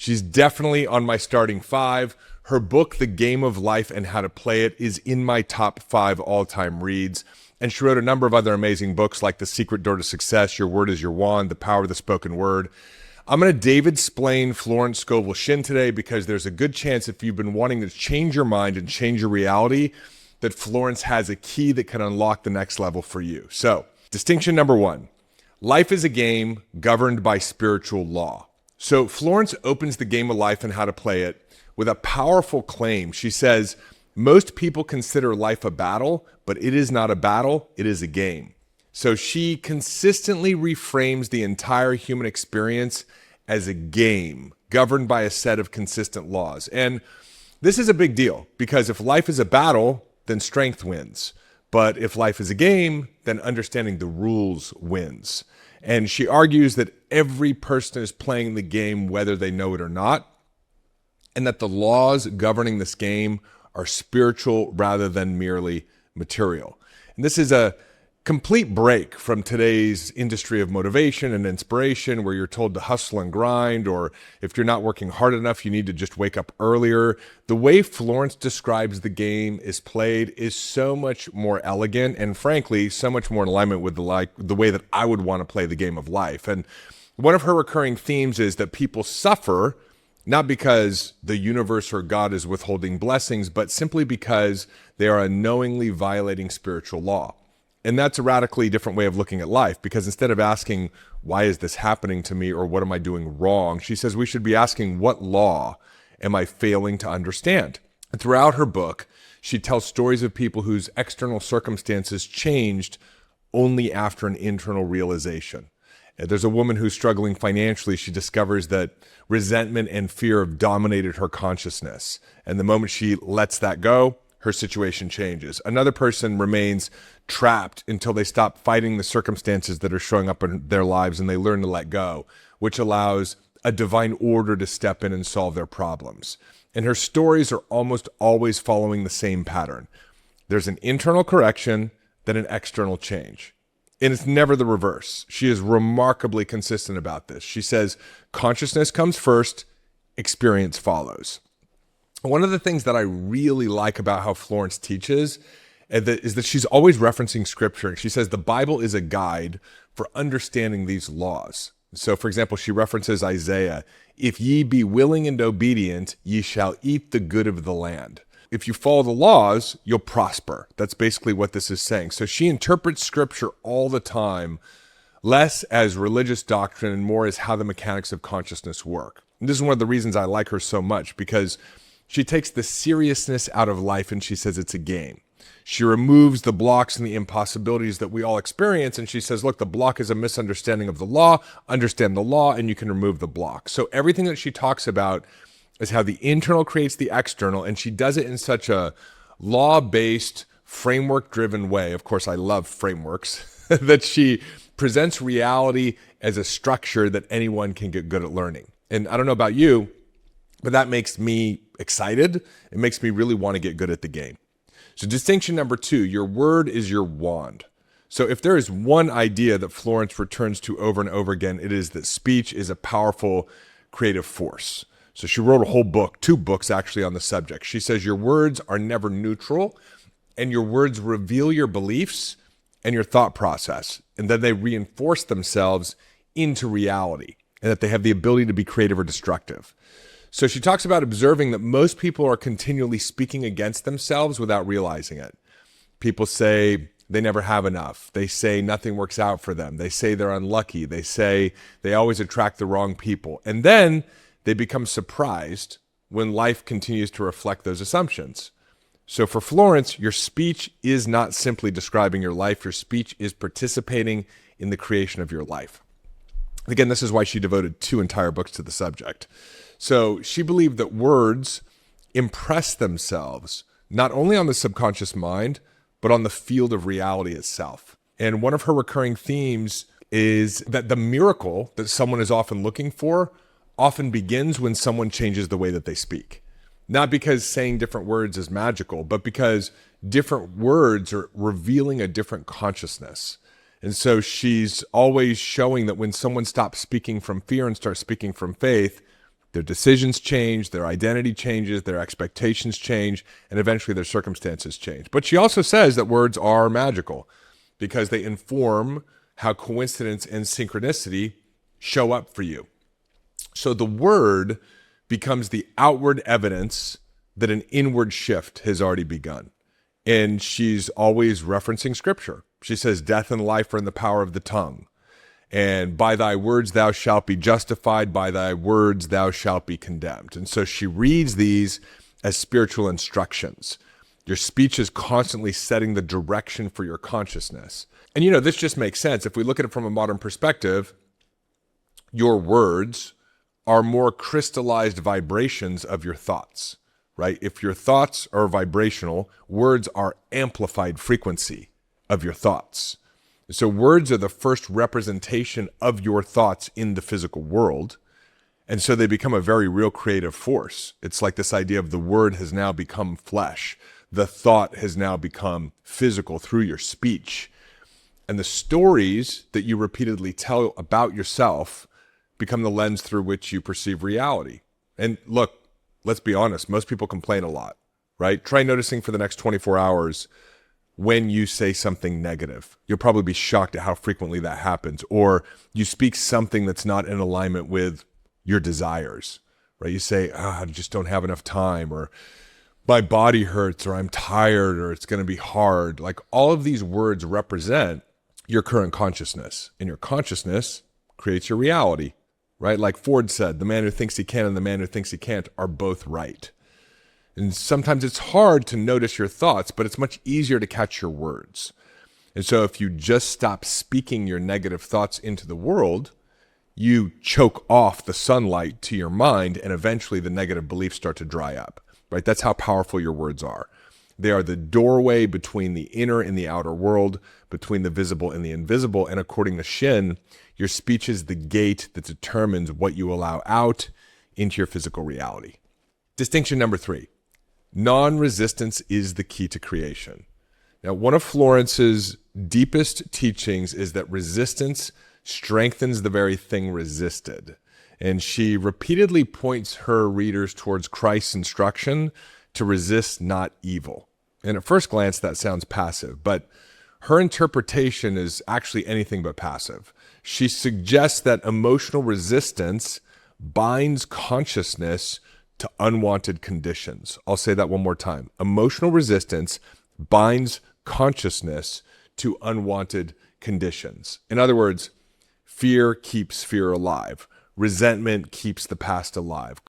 She's definitely on my starting 5. Her book, The Game of Life and How to Play It, is in my top 5 all-time reads. And she wrote a number of other amazing books like The Secret Door to Success, Your Word is Your Wand, The Power of the Spoken Word. I'm going to David-splain Florence Scovel Shinn today because there's a good chance if you've been wanting to change your mind and change your reality, that Florence has a key that can unlock the next level for you. So, distinction number 1, life is a game governed by spiritual law. So Florence opens The Game of Life and How to Play It with a powerful claim. She says, most people consider life a battle, but it is not a battle, it is a game. So she consistently reframes the entire human experience as a game governed by a set of consistent laws. And this is a big deal because if life is a battle, then strength wins. But if life is a game, then understanding the rules wins. And she argues that every person is playing the game whether they know it or not, and that the laws governing this game are spiritual rather than merely material. And this is a complete break from today's industry of motivation and inspiration where you're told to hustle and grind, or if you're not working hard enough, you need to just wake up earlier. The way Florence describes the game is played is so much more elegant and frankly, so much more in alignment with the way that I would want to play the game of life. And one of her recurring themes is that people suffer not because the universe or God is withholding blessings, but simply because they are unknowingly violating spiritual law. And that's a radically different way of looking at life, because instead of asking, why is this happening to me or what am I doing wrong? She says we should be asking, what law am I failing to understand? And throughout her book, she tells stories of people whose external circumstances changed only after an internal realization. There's a woman who's struggling financially. She discovers that resentment and fear have dominated her consciousness. And the moment she lets that go, her situation changes. Another person remains trapped until they stop fighting the circumstances that are showing up in their lives and they learn to let go, which allows a divine order to step in and solve their problems. And her stories are almost always following the same pattern. There's an internal correction, then an external change. And it's never the reverse. She is remarkably consistent about this. She says, consciousness comes first, experience follows. One of the things that I really like about how Florence teaches is that she's always referencing scripture. She says the Bible is a guide for understanding these laws. So, for example, she references Isaiah, if ye be willing and obedient, ye shall eat the good of the land. If you follow the laws, you'll prosper. That's basically what this is saying. So she interprets scripture all the time, less as religious doctrine and more as how the mechanics of consciousness work. And this is one of the reasons I like her so much, because she takes the seriousness out of life and she says it's a game. She removes the blocks and the impossibilities that we all experience. And she says, look, the block is a misunderstanding of the law. Understand the law and you can remove the block. So everything that she talks about is how the internal creates the external. And she does it in such a law-based, framework-driven way. Of course, I love frameworks that she presents reality as a structure that anyone can get good at learning. And I don't know about you, but that makes me excited. It makes me really want to get good at the game. So distinction number 2, your word is your wand. So if there is one idea that Florence returns to over and over again, it is that speech is a powerful creative force. So she wrote a whole book, 2 books actually on the subject. She says your words are never neutral and your words reveal your beliefs and your thought process. And then they reinforce themselves into reality and that they have the ability to be creative or destructive. So she talks about observing that most people are continually speaking against themselves without realizing it. People say they never have enough. They say nothing works out for them. They say they're unlucky. They say they always attract the wrong people. And then they become surprised when life continues to reflect those assumptions. So for Florence, your speech is not simply describing your life. Your speech is participating in the creation of your life. Again, this is why she devoted 2 entire books to the subject. So she believed that words impress themselves not only on the subconscious mind, but on the field of reality itself. And one of her recurring themes is that the miracle that someone is often looking for often begins when someone changes the way that they speak. Not because saying different words is magical, but because different words are revealing a different consciousness. And so she's always showing that when someone stops speaking from fear and starts speaking from faith, Their decisions change, their identity changes, their expectations change, and eventually their circumstances change. But she also says that words are magical because they inform how coincidence and synchronicity show up for you. So the word becomes the outward evidence that an inward shift has already begun. And she's always referencing scripture. She says, death and life are in the power of the tongue. And by thy words thou shalt be justified, by thy words thou shalt be condemned. And so she reads these as spiritual instructions. Your speech is constantly setting the direction for your consciousness. And this just makes sense. If we look at it from a modern perspective, your words are more crystallized vibrations of your thoughts, right? If your thoughts are vibrational, words are amplified frequency of your thoughts. So words are the first representation of your thoughts in the physical world. And so they become a very real creative force. It's like this idea of the word has now become flesh. The thought has now become physical through your speech. And the stories that you repeatedly tell about yourself become the lens through which you perceive reality. And look, let's be honest, most people complain a lot, right? Try noticing for the next 24 hours when you say something negative. You'll probably be shocked at how frequently that happens. Or you speak something that's not in alignment with your desires, right? You say, I just don't have enough time, or my body hurts, or I'm tired, or it's going to be hard. Like all of these words represent your current consciousness, and your consciousness creates your reality, right? Like Ford said, the man who thinks he can and the man who thinks he can't are both right. And sometimes it's hard to notice your thoughts, but it's much easier to catch your words. And so if you just stop speaking your negative thoughts into the world, you choke off the sunlight to your mind, and eventually the negative beliefs start to dry up, right? That's how powerful your words are. They are the doorway between the inner and the outer world, between the visible and the invisible. And according to Shinn, your speech is the gate that determines what you allow out into your physical reality. Distinction number 3. Non-resistance is the key to creation. Now, one of Florence's deepest teachings is that resistance strengthens the very thing resisted. And she repeatedly points her readers towards Christ's instruction to resist not evil. And at first glance, that sounds passive, but her interpretation is actually anything but passive. She suggests that emotional resistance binds consciousness to unwanted conditions. I'll say that one more time. Emotional resistance binds consciousness to unwanted conditions. In other words, fear keeps fear alive. Resentment keeps the past alive.